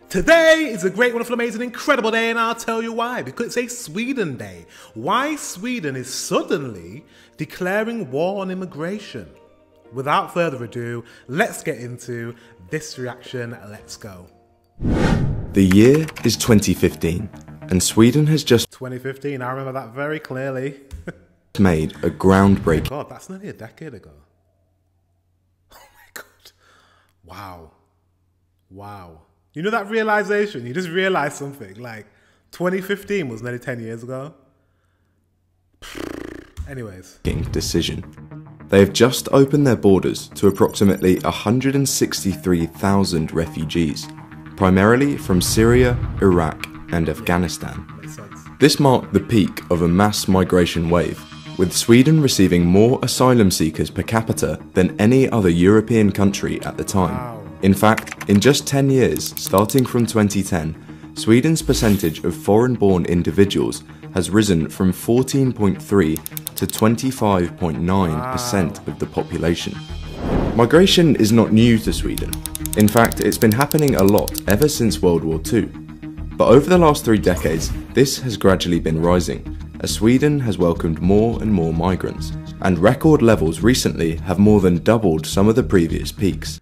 Today is a great, wonderful, amazing, incredible day, and I'll tell you why. Because it's a Sweden day. Why Sweden is suddenly declaring war on immigration. Without further ado, let's get into this reaction. Let's go. The year is 2015, and Sweden has just 2015, I remember that very clearly. made a groundbreaking. God, that's nearly a decade ago. Oh my God. Wow. Wow. You know that realization? You just realize something. Like, 2015 was nearly 10 years ago. Anyways. Decision. They have just opened their borders to approximately 163,000 refugees, primarily from Syria, Iraq, and Afghanistan. Makes sense. This marked the peak of a mass migration wave, with Sweden receiving more asylum seekers per capita than any other European country at the time. Wow. In fact, in just 10 years, starting from 2010, Sweden's percentage of foreign-born individuals has risen from 14.3 to 25.9% of the population. Migration is not new to Sweden. In fact, it's been happening a lot ever since World War II. But over the last 3 decades, this has gradually been rising, as Sweden has welcomed more and more migrants, and record levels recently have more than doubled some of the previous peaks.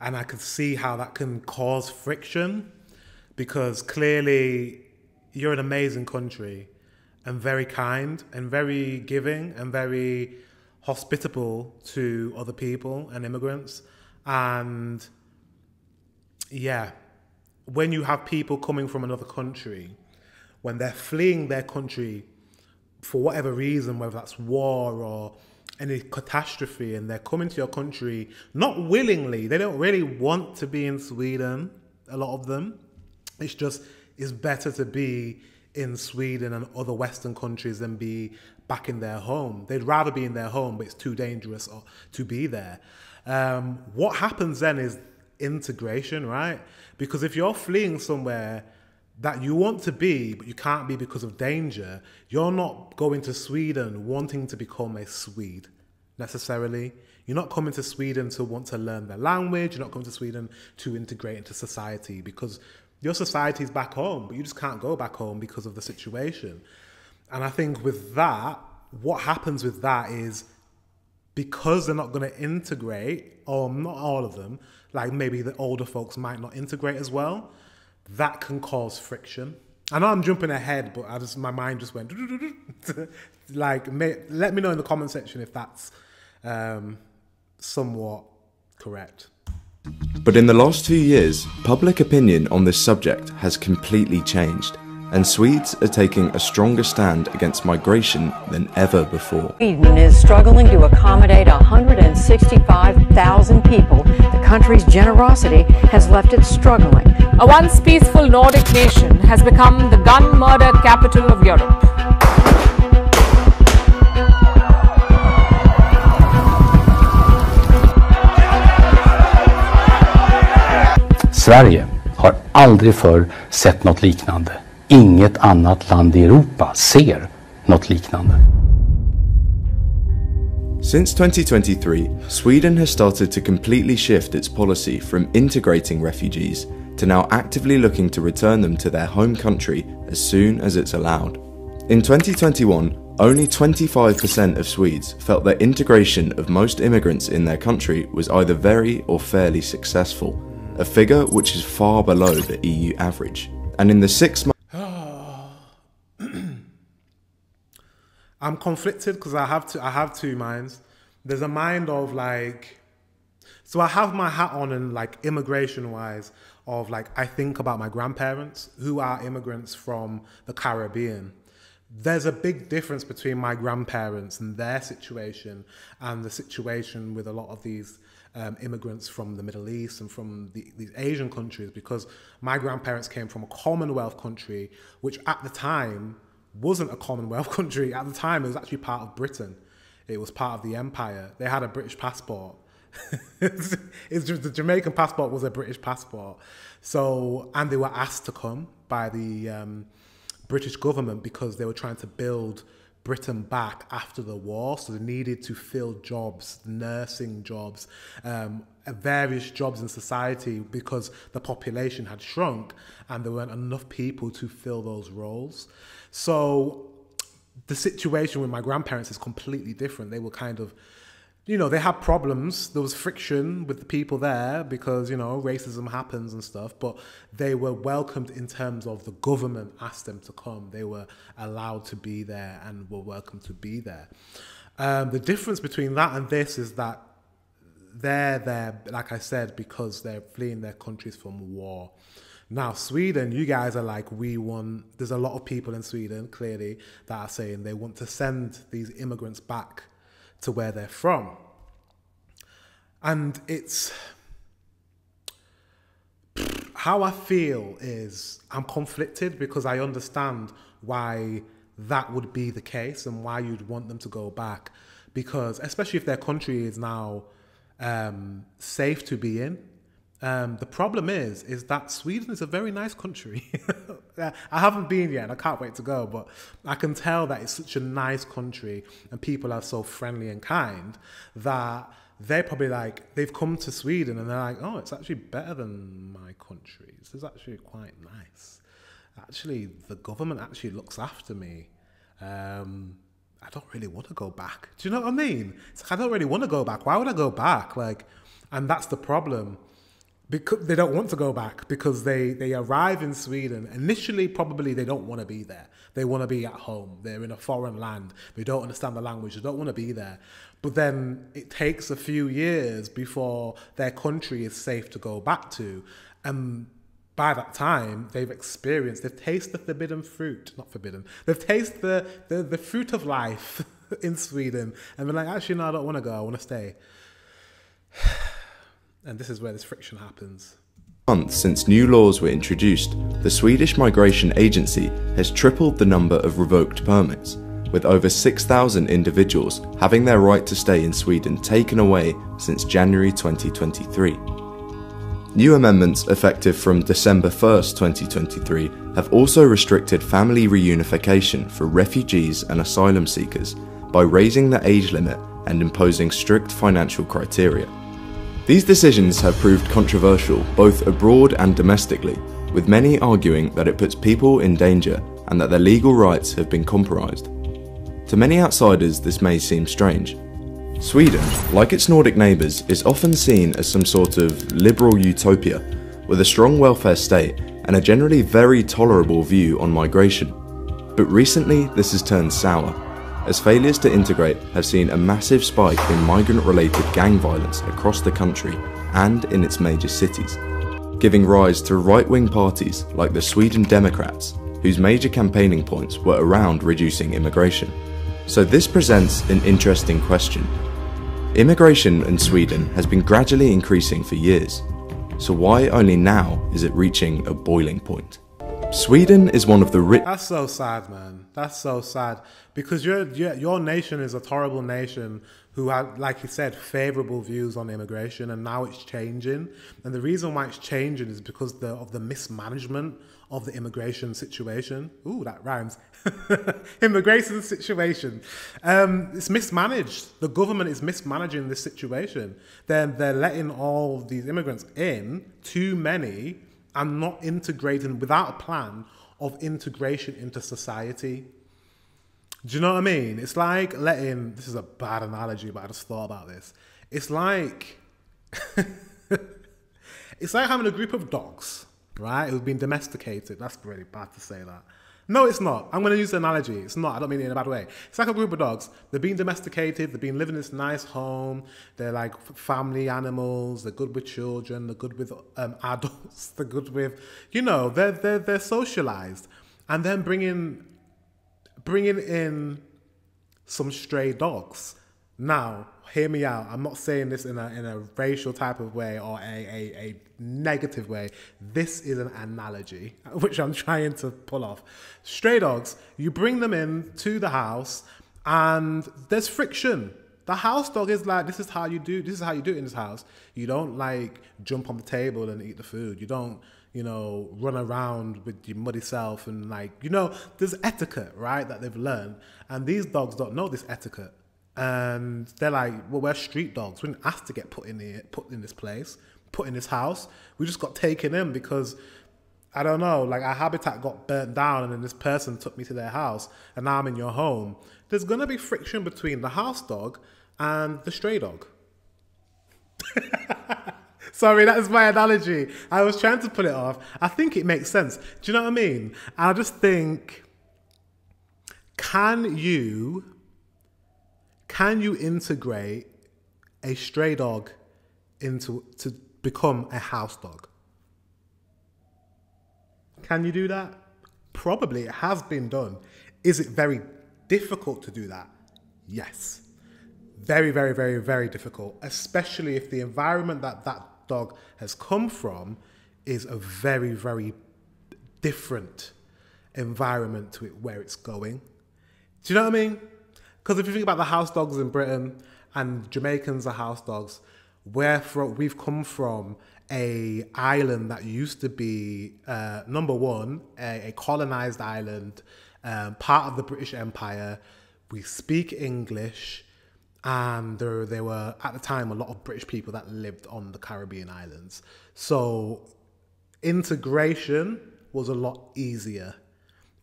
And I could see how that can cause friction, because clearly you're an amazing country and very kind and very giving and very hospitable to other people and immigrants. And yeah, when you have people coming from another country, when they're fleeing their country for whatever reason, whether that's war or any catastrophe, and they're coming to your country not willingly, they don't really want to be in Sweden, a lot of them. It's just, it's better to be in Sweden and other Western countries than be back in their home. They'd rather be in their home, but it's too dangerous to be there. What happens then is integration, right? Because if you're fleeing somewhere that you want to be, but you can't be because of danger, you're not going to Sweden wanting to become a Swede, necessarily. You're not coming to Sweden to want to learn their language. You're not coming to Sweden to integrate into society, because your society is back home, but you just can't go back home because of the situation. And I think with that, what happens with that is, because they're not going to integrate, or not all of them, like maybe the older folks might not integrate as well, that can cause friction. I know I'm jumping ahead, but my mind just went like, let me know in the comment section if that's somewhat correct. But in the last 2 years, public opinion on this subject has completely changed, and Swedes are taking a stronger stand against migration than ever before. Sweden is struggling to accommodate 165,000 people. The country's generosity has left it struggling. A once peaceful Nordic nation has become the gun murder capital of Europe. Sverige har aldrig förr sett något liknande. Inget annat land i Europa ser något liknande. Since 2023, Sweden has started to completely shift its policy from integrating refugees to now actively looking to return them to their home country as soon as it's allowed. In 2021, only 25% of Swedes felt that integration of most immigrants in their country was either very or fairly successful, a figure which is far below the EU average. And in the 6 months... I'm conflicted because I have two minds. There's a mind of like, so I have my hat on, and like immigration wise, of like, I think about my grandparents who are immigrants from the Caribbean. There's a big difference between my grandparents and their situation and the situation with a lot of these immigrants from the Middle East and from these Asian countries, because my grandparents came from a Commonwealth country, which at the time wasn't a Commonwealth country. At the time, it was actually part of Britain. It was part of the empire. They had a British passport. The Jamaican passport was a British passport. So, and they were asked to come by the British government because they were trying to build Britain back after the war, so they needed to fill jobs, nursing jobs, various jobs in society, because the population had shrunk and there weren't enough people to fill those roles. So the situation with my grandparents is completely different. They were kind of, you know, they had problems. There was friction with the people there because, you know, racism happens and stuff, but they were welcomed in terms of the government asked them to come. They were allowed to be there and were welcome to be there. The difference between that and this is that they're there, like I said, because they're fleeing their countries from war. Now, Sweden, you guys are like, there's a lot of people in Sweden, clearly, that are saying they want to send these immigrants back to where they're from. And it's, how I feel is I'm conflicted because I understand why that would be the case and why you'd want them to go back, because especially if their country is now safe to be in. The problem is that Sweden is a very nice country. I haven't been yet and I can't wait to go, but I can tell that it's such a nice country and people are so friendly and kind that they're probably like, they've come to Sweden and they're like, oh, it's actually better than my country. This is actually quite nice. Actually, the government actually looks after me. I don't really want to go back. Do you know what I mean? It's like, I don't really want to go back. Why would I go back? Like, and that's the problem. Because they don't want to go back because they arrive in Sweden. Initially, probably they don't want to be there. They want to be at home. They're in a foreign land. They don't understand the language. They don't want to be there. But then it takes a few years before their country is safe to go back to. And by that time, they've tasted the forbidden fruit. Not forbidden. They've tasted the fruit of life in Sweden. And they're like, actually, no, I don't want to go. I want to stay. And this is where this friction happens. Months since new laws were introduced, the Swedish Migration Agency has tripled the number of revoked permits, with over 6,000 individuals having their right to stay in Sweden taken away since January 2023. New amendments effective from December 1st, 2023 have also restricted family reunification for refugees and asylum seekers by raising the age limit and imposing strict financial criteria. These decisions have proved controversial both abroad and domestically, with many arguing that it puts people in danger and that their legal rights have been compromised. To many outsiders, this may seem strange. Sweden, like its Nordic neighbours, is often seen as some sort of liberal utopia, with a strong welfare state and a generally very tolerable view on migration. But recently this has turned sour, as failures to integrate have seen a massive spike in migrant-related gang violence across the country and in its major cities, giving rise to right-wing parties like the Sweden Democrats, whose major campaigning points were around reducing immigration. So this presents an interesting question. Immigration in Sweden has been gradually increasing for years, so why only now is it reaching a boiling point? Sweden is one of the rich... That's so sad, man. That's so sad. Because your nation is a horrible nation who had, like you said, favourable views on immigration, and now it's changing. And the reason why it's changing is because of the mismanagement of the immigration situation. Ooh, that rhymes. Immigration situation. It's mismanaged. The government is mismanaging this situation. They're letting all these immigrants in, too many, and not integrating without a plan of integration into society. Do you know what I mean? It's like letting, this is a bad analogy, but I just thought about this. It's like, it's like having a group of dogs, right, who've been domesticated. That's really bad to say that. No, it's not. I'm going to use the analogy. It's not. I don't mean it in a bad way. It's like a group of dogs. They've been domesticated. They've been living in this nice home. They're like family animals. They're good with children. They're good with adults. They're good with, you know, they're socialized. And then bringing in some stray dogs. Now, hear me out. I'm not saying this in a racial type of way or a negative way. This is an analogy, which I'm trying to pull off. Stray dogs, you bring them in to the house and there's friction. The house dog is like, this is how you do it in this house. You don't like jump on the table and eat the food. You don't, you know, run around with your muddy self and like, you know, there's etiquette, right, that they've learned. And these dogs don't know this etiquette. And they're like, well, we're street dogs. We didn't ask to get put in this place, put in this house. We just got taken in because, I don't know, like our habitat got burnt down and then this person took me to their house and now I'm in your home. There's going to be friction between the house dog and the stray dog. Sorry, that is my analogy. I was trying to pull it off. I think it makes sense. Do you know what I mean? I just think, can you integrate a stray dog to become a house dog? Can you do that? Probably. It has been done. Is it very difficult to do that? Yes. Very, very, very, very difficult, especially if the environment that dog has come from is a very, very different environment to it where it's going. Do you know what I mean? Because if you think about the house dogs in Britain, and Jamaicans are house dogs, we've come from a island that used to be, number one, a colonized island, part of the British Empire. We speak English, and there were, at the time, a lot of British people that lived on the Caribbean islands. So integration was a lot easier.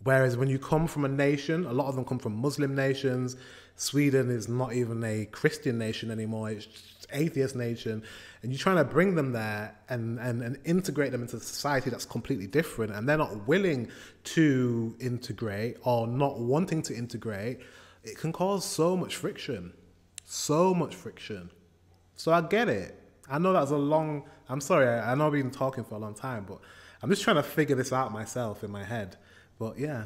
Whereas when you come from a nation, a lot of them come from Muslim nations. Sweden is not even a Christian nation anymore. It's just an atheist nation. And you're trying to bring them there and integrate them into society that's completely different. And they're not willing to integrate or not wanting to integrate. It can cause so much friction. So much friction. So I get it. I know that's I'm sorry, I know I've been talking for a long time, but I'm just trying to figure this out myself in my head. But yeah.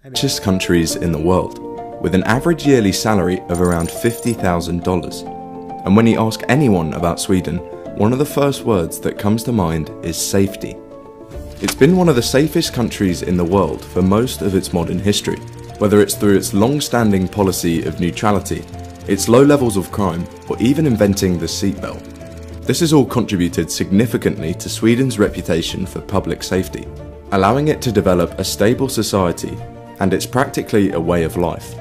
Anyway. Richest countries in the world, with an average yearly salary of around $50,000. And when you ask anyone about Sweden, one of the first words that comes to mind is safety. It's been one of the safest countries in the world for most of its modern history, whether it's through its long-standing policy of neutrality, its low levels of crime, or even inventing the seatbelt. This has all contributed significantly to Sweden's reputation for public safety, allowing it to develop a stable society, and it's practically a way of life.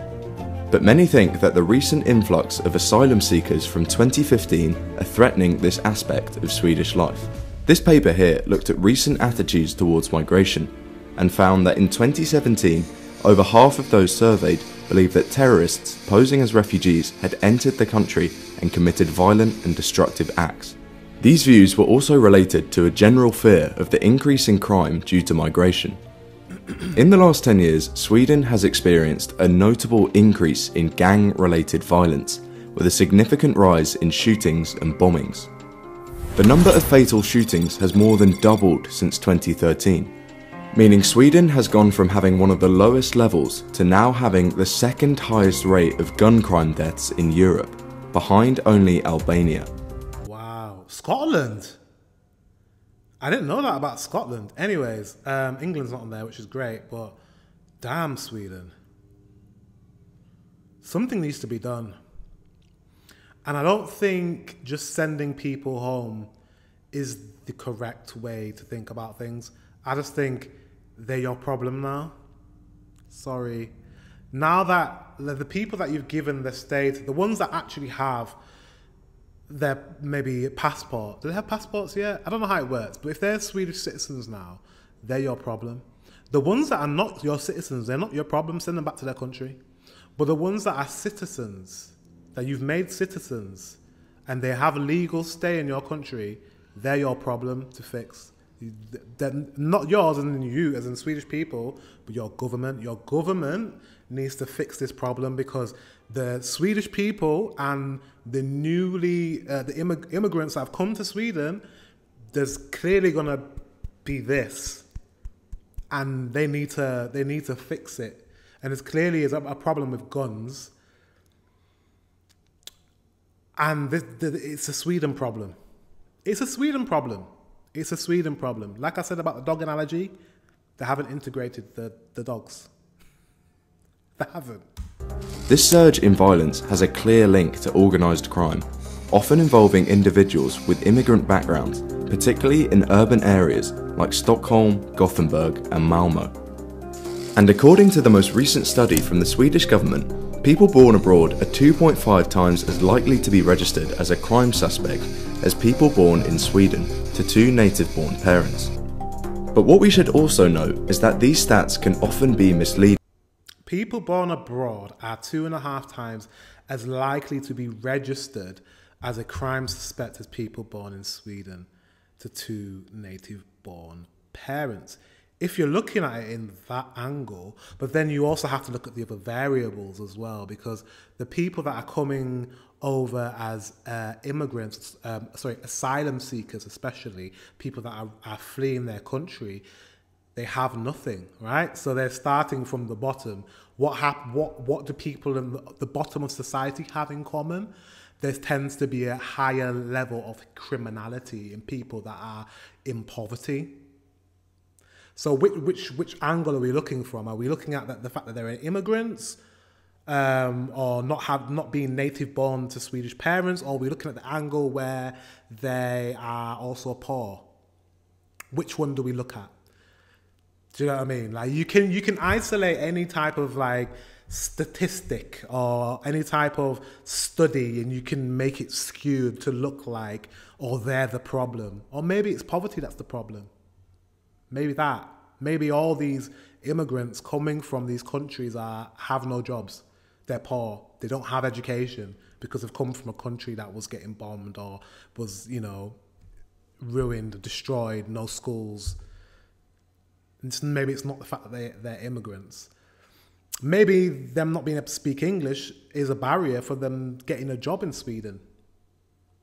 But many think that the recent influx of asylum seekers from 2015 are threatening this aspect of Swedish life. This paper here looked at recent attitudes towards migration, and found that in 2017, over half of those surveyed believed that terrorists posing as refugees had entered the country and committed violent and destructive acts. These views were also related to a general fear of the increase in crime due to migration. In the last 10 years, Sweden has experienced a notable increase in gang-related violence, with a significant rise in shootings and bombings. The number of fatal shootings has more than doubled since 2013, meaning Sweden has gone from having one of the lowest levels to now having the second highest rate of gun crime deaths in Europe, behind only Albania. Wow. Scotland? I didn't know that about Scotland. Anyways, England's not on there, which is great, but damn Sweden. Something needs to be done. And I don't think just sending people home is the correct way to think about things. I just think they're your problem now. Sorry. Now that the people that you've given the state, the ones that actually have their maybe passport. Do they have passports yet? I don't know how it works, but if they're Swedish citizens now, they're your problem. The ones that are not your citizens, they're not your problem. Send them back to their country. But the ones that are citizens, that you've made citizens, and they have legal stay in your country, they're your problem to fix. They're not yours as in you, as in Swedish people, but your government. Your government needs to fix this problem because the Swedish people and the immigrants that have come to Sweden, there's clearly going to be this, and they need to fix it. And it's clearly is a problem with guns, and it's a Sweden problem. It's a Sweden problem. It's a Sweden problem. Like I said about the dog analogy, they haven't integrated the dogs. They haven't. This surge in violence has a clear link to organised crime, often involving individuals with immigrant backgrounds, particularly in urban areas like Stockholm, Gothenburg and Malmö. And according to the most recent study from the Swedish government, people born abroad are 2.5 times as likely to be registered as a crime suspect as people born in Sweden to two native-born parents. But what we should also note is that these stats can often be misleading. People born abroad are 2.5 times as likely to be registered as a crime suspect as people born in Sweden to two native-born parents. If you're looking at it in that angle, but then you also have to look at the other variables as well, because the people that are coming over as immigrants, asylum seekers especially, people that are fleeing their country, they have nothing, right? So they're starting from the bottom. What do people in the bottom of society have in common? There tends to be a higher level of criminality in people that are in poverty. So which angle are we looking from? Are we looking at the fact that they're immigrants, or not being native born to Swedish parents, or are we looking at the angle where they are also poor? Which one do we look at? Do you know what I mean? Like you can isolate any type of like statistic or any type of study, and you can make it skewed to look like, oh, they're the problem, or maybe it's poverty that's the problem. Maybe all these immigrants coming from these countries have no jobs. They're poor. They don't have education because they've come from a country that was getting bombed or was, ruined, destroyed, no schools. Maybe it's not the fact that they're immigrants. Maybe them not being able to speak English is a barrier for them getting a job in Sweden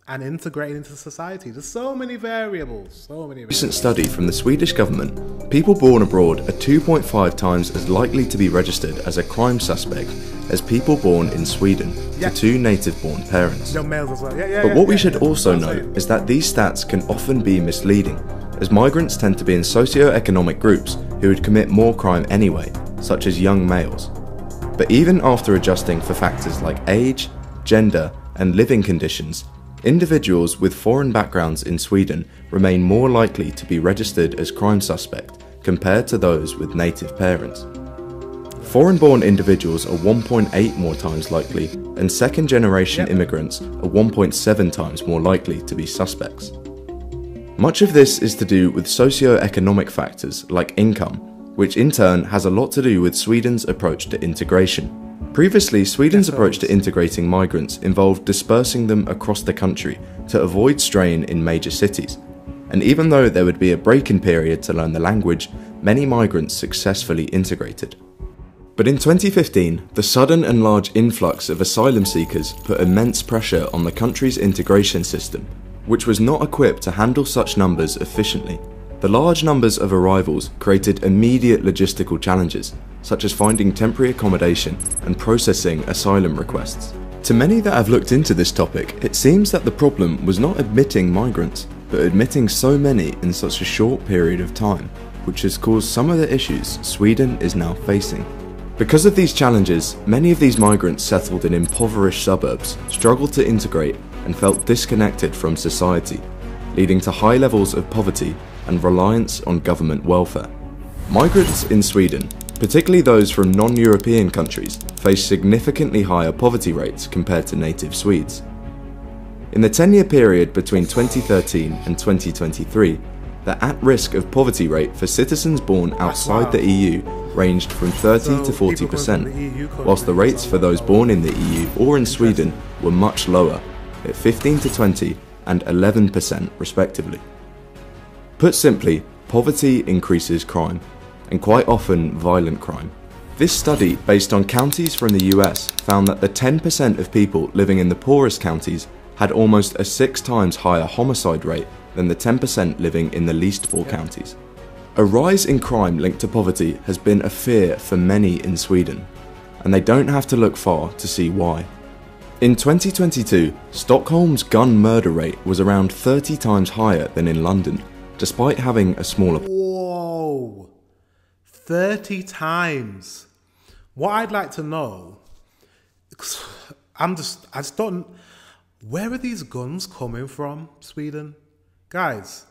and integrating into society. There's so many variables, Recent study from the Swedish government, people born abroad are 2.5 times as likely to be registered as a crime suspect as people born in Sweden to two native-born parents. Males as well. But what we should also note is that these stats can often be misleading, as migrants tend to be in socio-economic groups who would commit more crime anyway, such as young males. But even after adjusting for factors like age, gender, and living conditions, individuals with foreign backgrounds in Sweden remain more likely to be registered as crime suspect compared to those with native parents. Foreign-born individuals are 1.8 more times likely, and second-generation immigrants are 1.7 times more likely to be suspects. Much of this is to do with socio-economic factors like income, which in turn has a lot to do with Sweden's approach to integration. Previously, Sweden's approach to integrating migrants involved dispersing them across the country to avoid strain in major cities. And even though there would be a break-in period to learn the language, many migrants successfully integrated. But in 2015, the sudden and large influx of asylum seekers put immense pressure on the country's integration system, which was not equipped to handle such numbers efficiently. The large numbers of arrivals created immediate logistical challenges, such as finding temporary accommodation and processing asylum requests. To many that have looked into this topic, it seems that the problem was not admitting migrants, but admitting so many in such a short period of time, which has caused some of the issues Sweden is now facing. Because of these challenges, many of these migrants settled in impoverished suburbs, struggled to integrate, and felt disconnected from society, leading to high levels of poverty and reliance on government welfare. Migrants in Sweden, particularly those from non-European countries, face significantly higher poverty rates compared to native Swedes. In the 10-year period between 2013 and 2023, the at-risk of poverty rate for citizens born outside the EU ranged from 30 to 40%, whilst the rates for those born in the EU or in Sweden were much lower, at 15 to 20 and 11% respectively. Put simply, poverty increases crime, and quite often violent crime. This study, based on counties from the US, found that the 10% of people living in the poorest counties had almost a 6 times higher homicide rate than the 10% living in the least poor counties. A rise in crime linked to poverty has been a fear for many in Sweden, and they don't have to look far to see why. In 2022, Stockholm's gun murder rate was around 30 times higher than in London, despite having a smaller... Whoa! 30 times. What I'd like to know I just don't, where are these guns coming from, Sweden? Guys,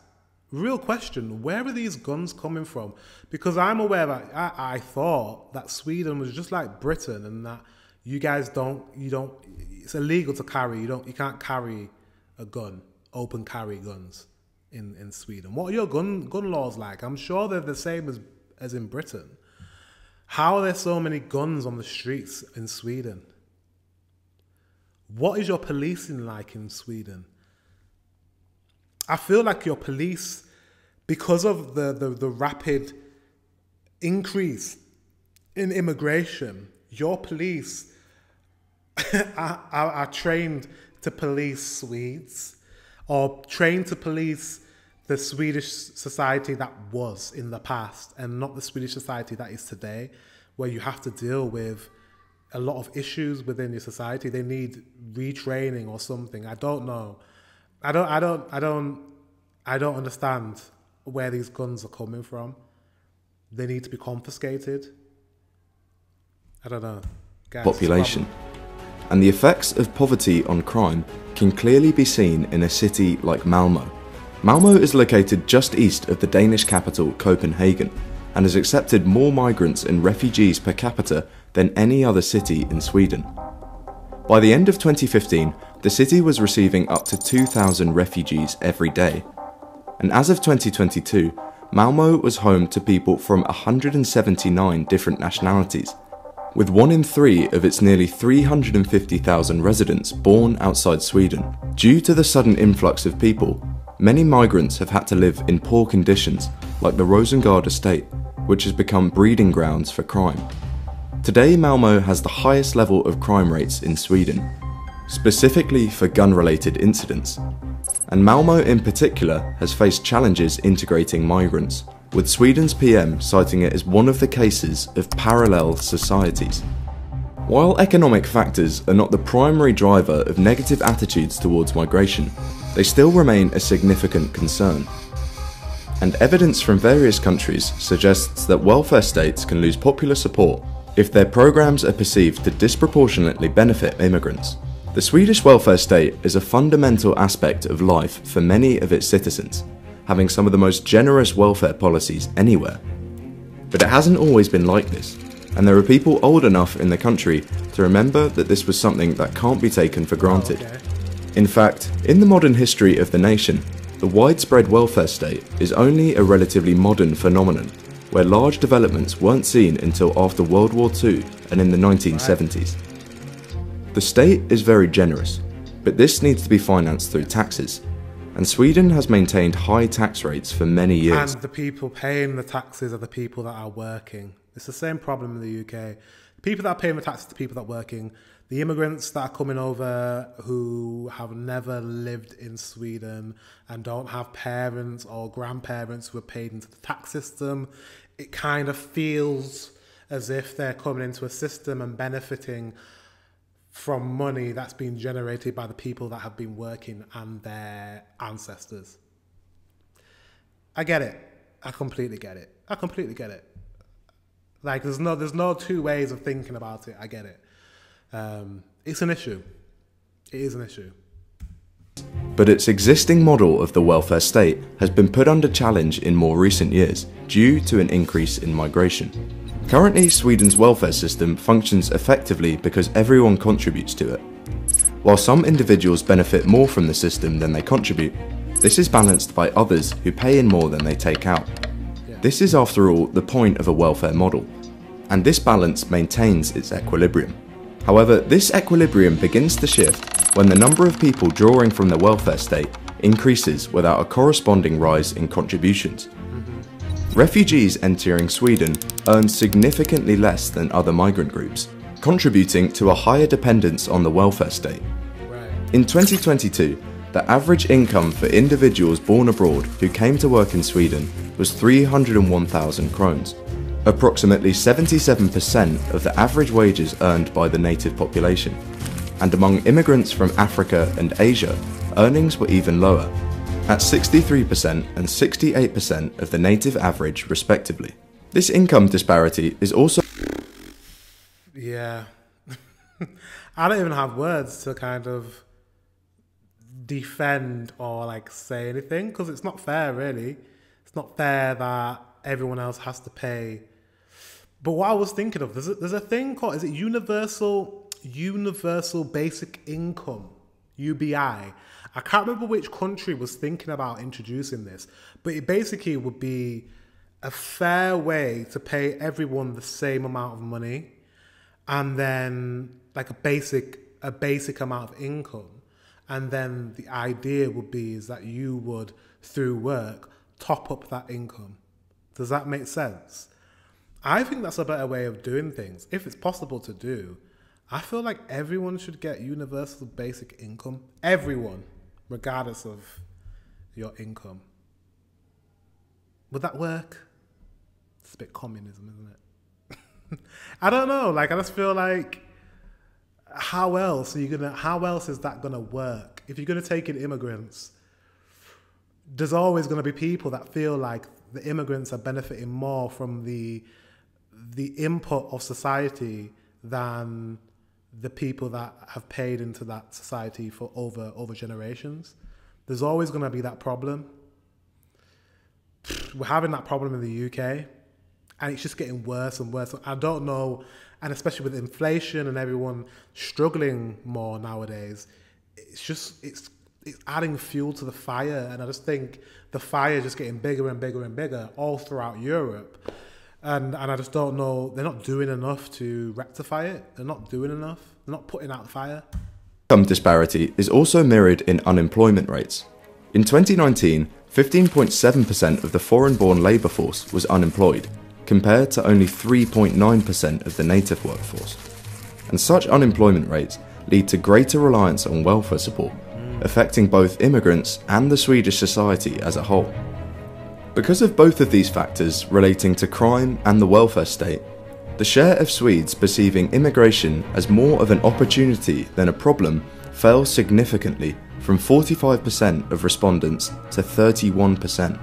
real question, where are these guns coming from? Because I'm aware that I thought that Sweden was just like Britain and that you guys it's illegal to carry, you can't carry a gun, open carry guns in Sweden. What are your gun laws like? I'm sure they're the same as in Britain. How are there so many guns on the streets in Sweden? What is your policing like in Sweden? I feel like your police, because of the rapid increase in immigration, your police are trained to police Swedes or trained to police the Swedish society that was in the past and not the Swedish society that is today, where you have to deal with a lot of issues within your society. They need retraining or something. I don't know. I don't understand where these guns are coming from. They need to be confiscated. I don't know. Guys, population. And the effects of poverty on crime can clearly be seen in a city like Malmö. Malmö is located just east of the Danish capital Copenhagen and has accepted more migrants and refugees per capita than any other city in Sweden. By the end of 2015, the city was receiving up to 2,000 refugees every day. And as of 2022, Malmö was home to people from 179 different nationalities, with 1 in 3 of its nearly 350,000 residents born outside Sweden. Due to the sudden influx of people, many migrants have had to live in poor conditions, like the Rosengård estate, which has become breeding grounds for crime. Today, Malmö has the highest level of crime rates in Sweden, specifically for gun-related incidents. And Malmö in particular has faced challenges integrating migrants, with Sweden's PM citing it as one of the cases of parallel societies. While economic factors are not the primary driver of negative attitudes towards migration, they still remain a significant concern. And evidence from various countries suggests that welfare states can lose popular support if their programs are perceived to disproportionately benefit immigrants. The Swedish welfare state is a fundamental aspect of life for many of its citizens, having some of the most generous welfare policies anywhere. But it hasn't always been like this, and there are people old enough in the country to remember that this was something that can't be taken for granted. In fact, in the modern history of the nation, the widespread welfare state is only a relatively modern phenomenon, where large developments weren't seen until after World War II and in the 1970s. The state is very generous, but this needs to be financed through taxes, and Sweden has maintained high tax rates for many years. And the people paying the taxes are the people that are working. It's the same problem in the UK. The people that are paying the taxes are the people that are working. The immigrants that are coming over who have never lived in Sweden and don't have parents or grandparents who are paid into the tax system, it kind of feels as if they're coming into a system and benefiting from money that's been generated by the people that have been working and their ancestors. I get it. I completely get it. I completely get it. Like, there's no two ways of thinking about it. I get it. It's an issue. It is an issue. But its existing model of the welfare state has been put under challenge in more recent years due to an increase in migration. Currently, Sweden's welfare system functions effectively because everyone contributes to it. While some individuals benefit more from the system than they contribute, this is balanced by others who pay in more than they take out. This is, after all, the point of a welfare model, and this balance maintains its equilibrium. However, this equilibrium begins to shift when the number of people drawing from the welfare state increases without a corresponding rise in contributions. Refugees entering Sweden earn significantly less than other migrant groups, contributing to a higher dependence on the welfare state. In 2022, the average income for individuals born abroad who came to work in Sweden was 301,000 krones, approximately 77% of the average wages earned by the native population. And among immigrants from Africa and Asia, earnings were even lower, at 63% and 68% of the native average respectively. This income disparity is also... Yeah. I don't even have words to kind of defend or like say anything, because it's not fair, really. It's not fair that everyone else has to pay. But what I was thinking of, there's a thing called, is it universal basic income, UBI? I can't remember which country was thinking about introducing this, but it basically would be a fair way to pay everyone the same amount of money, and then like a basic amount of income. And then the idea would be is that you would, through work, top up that income. Does that make sense? I think that's a better way of doing things. If it's possible to do, I feel like everyone should get universal basic income. Everyone, regardless of your income. Would that work? It's a bit communism, isn't it? I don't know. Like, I just feel like, how else is that gonna work? If you're gonna take in immigrants, there's always gonna be people that feel like the immigrants are benefiting more from the input of society than the people that have paid into that society for over generations. There's always gonna be that problem. We're having that problem in the UK, and it's just getting worse and worse. I don't know, and especially with inflation and everyone struggling more nowadays, it's adding fuel to the fire. And I just think the fire is just getting bigger and bigger and bigger all throughout Europe. And I just don't know, they're not doing enough to rectify it. They're not doing enough. They're not putting out the fire. Income disparity is also mirrored in unemployment rates. In 2019, 15.7% of the foreign-born labour force was unemployed, compared to only 3.9% of the native workforce. And such unemployment rates lead to greater reliance on welfare support, affecting both immigrants and the Swedish society as a whole. Because of both of these factors relating to crime and the welfare state, the share of Swedes perceiving immigration as more of an opportunity than a problem fell significantly from 45% of respondents to 31%.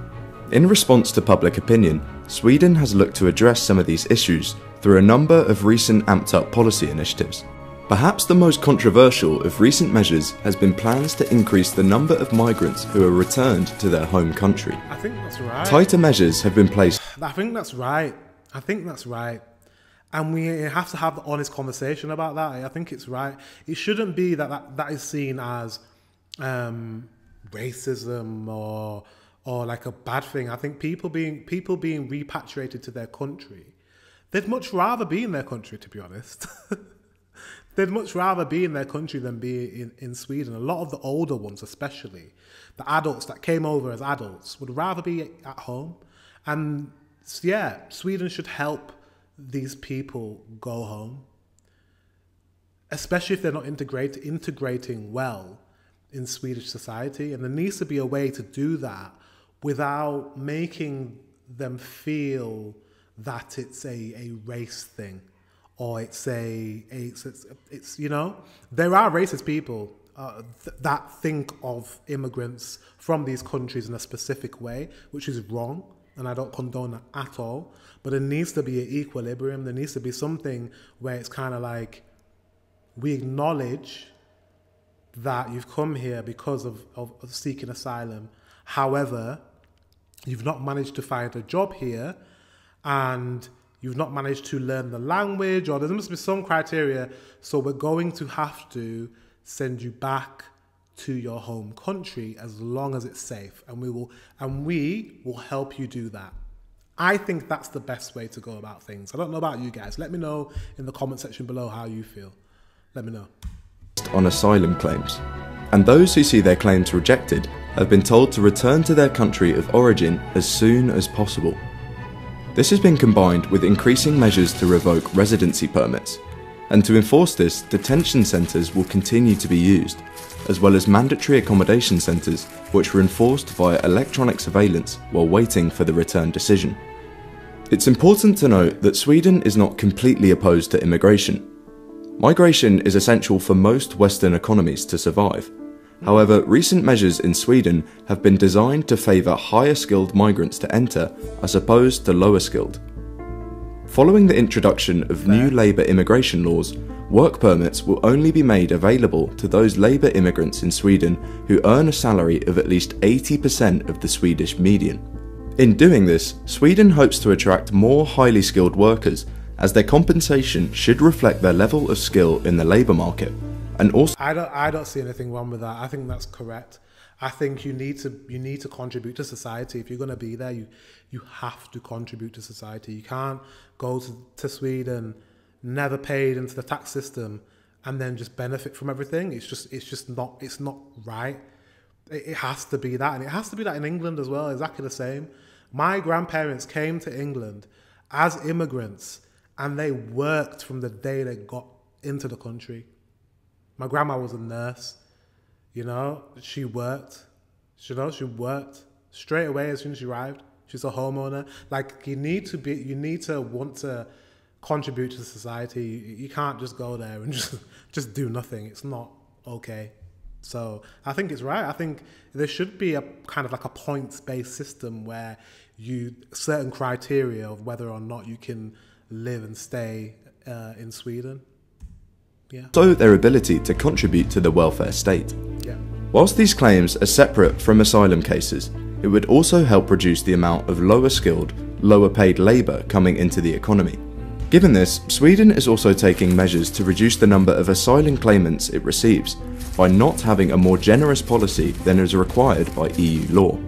In response to public opinion, Sweden has looked to address some of these issues through a number of recent amped-up policy initiatives. Perhaps the most controversial of recent measures has been plans to increase the number of migrants who are returned to their home country. I think that's right. Tighter measures have been placed. I think that's right. And we have to have the honest conversation about that. I think it's right. It shouldn't be that is seen as racism or like a bad thing. I think people being repatriated to their country, they'd much rather be in their country, to be honest. They'd much rather be in their country than be in Sweden. A lot of the older ones, especially, the adults that came over as adults, would rather be at home. And yeah, Sweden should help these people go home, especially if they're not integrating well in Swedish society. And there needs to be a way to do that without making them feel that it's a race thing, or it's you know, there are racist people that think of immigrants from these countries in a specific way, which is wrong, and I don't condone that at all. But there needs to be an equilibrium. There needs to be something where it's kind of like, we acknowledge that you've come here because of seeking asylum. However, you've not managed to find a job here, and you've not managed to learn the language, or there must be some criteria. So we're going to have to send you back to your home country as long as it's safe, and we will help you do that. I think that's the best way to go about things. I don't know about you guys. Let me know in the comment section below how you feel. Let me know. On asylum claims, and those who see their claims rejected have been told to return to their country of origin as soon as possible. This has been combined with increasing measures to revoke residency permits, and to enforce this, detention centres will continue to be used, as well as mandatory accommodation centres which were enforced via electronic surveillance while waiting for the return decision. It's important to note that Sweden is not completely opposed to immigration. Migration is essential for most Western economies to survive. However, recent measures in Sweden have been designed to favour higher skilled migrants to enter as opposed to lower skilled. Following the introduction of new labour immigration laws, work permits will only be made available to those labour immigrants in Sweden who earn a salary of at least 80% of the Swedish median. In doing this, Sweden hopes to attract more highly skilled workers, as their compensation should reflect their level of skill in the labour market. And also, I don't see anything wrong with that. I think that's correct. I think you need to contribute to society. If you're going to be there, you have to contribute to society. You can't go to Sweden, never paid into the tax system, and then just benefit from everything. It's not right. It has to be that, and it has to be that in England as well. Exactly the same. My grandparents came to England as immigrants, and they worked from the day they got into the country. My grandma was a nurse. She worked. She worked straight away as soon as she arrived. She's a homeowner. Like, you need to want to contribute to society. You can't just go there and just do nothing. It's not okay. So I think it's right. I think there should be a kind of like a points-based system where certain criteria of whether or not you can live and stay in Sweden. Yeah. So their ability to contribute to the welfare state. Yeah. Whilst these claims are separate from asylum cases, it would also help reduce the amount of lower skilled, lower paid labour coming into the economy. Given this, Sweden is also taking measures to reduce the number of asylum claimants it receives by not having a more generous policy than is required by EU law.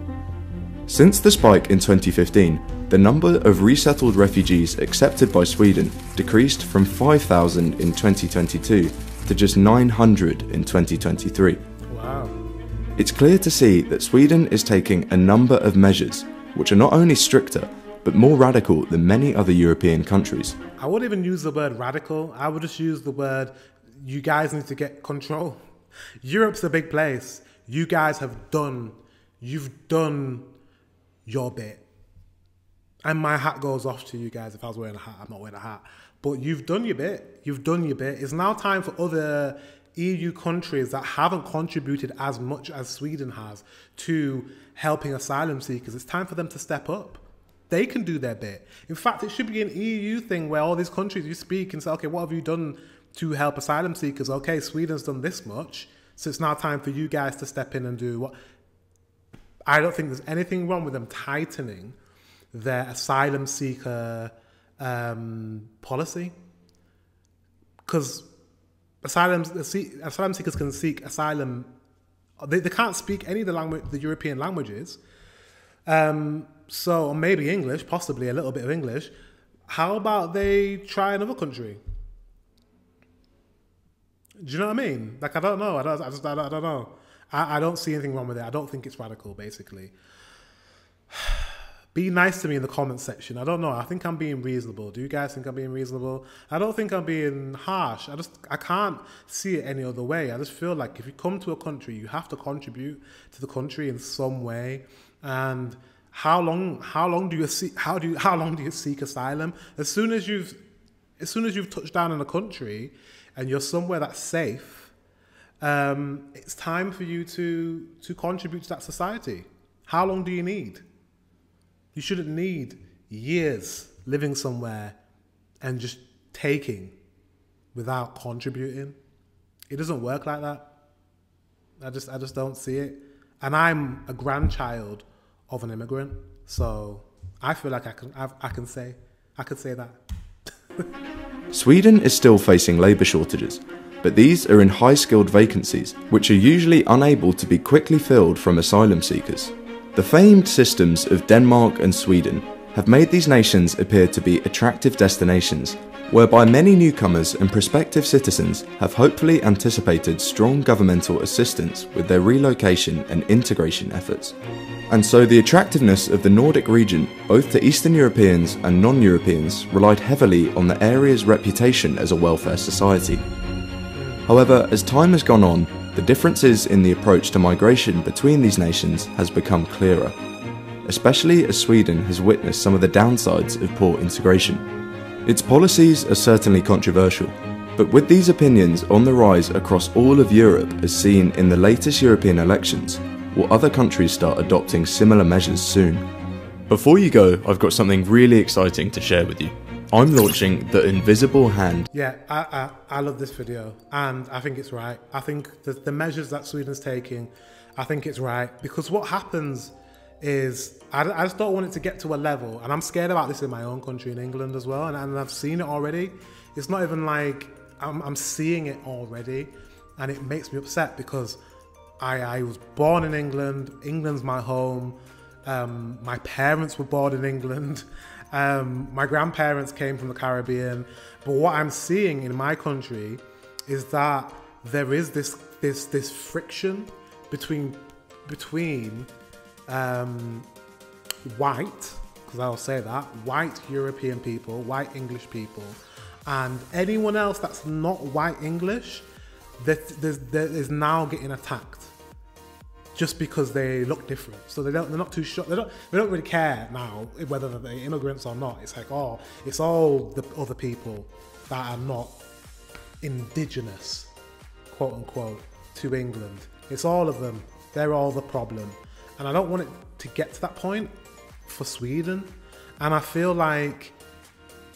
Since the spike in 2015, the number of resettled refugees accepted by Sweden decreased from 5,000 in 2022 to just 900 in 2023. Wow. It's clear to see that Sweden is taking a number of measures which are not only stricter, but more radical than many other European countries. I wouldn't even use the word radical. I would just use the word, you guys need to get control. Europe's a big place. You guys you've done your bit. And my hat goes off to you guys. If I was wearing a hat, I'm not wearing a hat. But you've done your bit. You've done your bit. It's now time for other EU countries that haven't contributed as much as Sweden has to helping asylum seekers. It's time for them to step up. They can do their bit. In fact, it should be an EU thing where all these countries, you speak and say, okay, what have you done to help asylum seekers? Okay, Sweden's done this much, so it's now time for you guys to step in and do what. I don't think there's anything wrong with them tightening their asylum seeker policy, because asylum seekers can seek asylum. They can't speak any of the European languages. So maybe English, possibly a little bit of English. How about they try another country? Do you know what I mean? Like, I don't know. I don't know. I don't see anything wrong with it. I don't think it's radical, basically. Be nice to me in the comment section. I don't know. I think I'm being reasonable. Do you guys think I'm being reasonable? I don't think I'm being harsh. I can't see it any other way. I just feel like if you come to a country, you have to contribute to the country in some way. And how long do you seek asylum? As soon as you've touched down in a country and you're somewhere that's safe, it's time for you to contribute to that society. How long do you need? You shouldn't need years living somewhere and just taking without contributing. It doesn't work like that. I just don't see it. And I'm a grandchild of an immigrant, so I feel like I could say that. Sweden is still facing labour shortages, but these are in high-skilled vacancies, which are usually unable to be quickly filled from asylum seekers. The famed systems of Denmark and Sweden have made these nations appear to be attractive destinations, whereby many newcomers and prospective citizens have hopefully anticipated strong governmental assistance with their relocation and integration efforts. And so the attractiveness of the Nordic region, both to Eastern Europeans and non-Europeans, relied heavily on the area's reputation as a welfare society. However, as time has gone on, the differences in the approach to migration between these nations has become clearer, especially as Sweden has witnessed some of the downsides of poor integration. Its policies are certainly controversial, but with these opinions on the rise across all of Europe as seen in the latest European elections, will other countries start adopting similar measures soon? Before you go, I've got something really exciting to share with you. I'm launching the Invisible Hand. Yeah, I love this video, and I think it's right. I think the measures that Sweden's taking, I think it's right, because what happens is I just don't want it to get to a level, and I'm scared about this in my own country in England as well, and I've seen it already. It's not even like I'm seeing it already, and it makes me upset because I was born in England. England's my home. My parents were born in England. My grandparents came from the Caribbean. But what I'm seeing in my country is that there is this friction between white, because I'll say that, white European people, white English people, and anyone else that's not white English, that is now getting attacked just because they look different. So they're not too sure. They don't really care now whether they're immigrants or not. It's like, oh, it's all the other people that are not indigenous, quote unquote, to England. It's all of them. They're all the problem. And I don't want it to get to that point for Sweden. And I feel like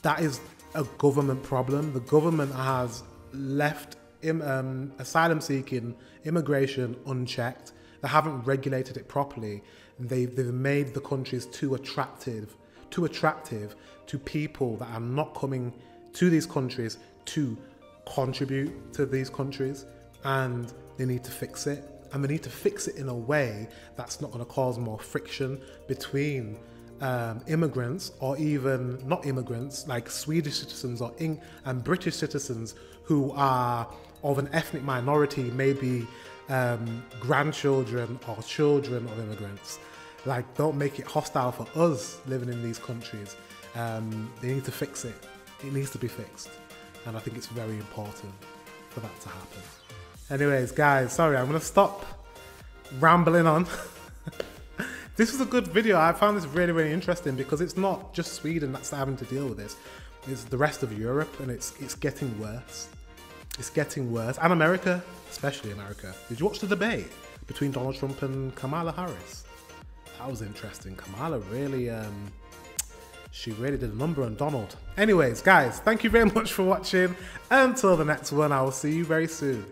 that is a government problem. The government has left asylum-seeking immigration unchecked. They haven't regulated it properly. They've made the countries too attractive to people that are not coming to these countries to contribute to these countries, and they need to fix it. And they need to fix it in a way that's not going to cause more friction between immigrants, or even not immigrants, like Swedish citizens and British citizens who are of an ethnic minority, maybe grandchildren or children of immigrants. Like, don't make it hostile for us living in these countries. They need to fix it. It needs to be fixed. And I think it's very important for that to happen. Anyways, guys, sorry, I'm going to stop rambling on. This was a good video. I found this really, really interesting because it's not just Sweden that's having to deal with this. It's the rest of Europe, and it's getting worse. It's getting worse. And America, especially America. Did you watch the debate between Donald Trump and Kamala Harris? That was interesting. Kamala really, she really did a number on Donald. Anyways, guys, thank you very much for watching. Until the next one, I will see you very soon.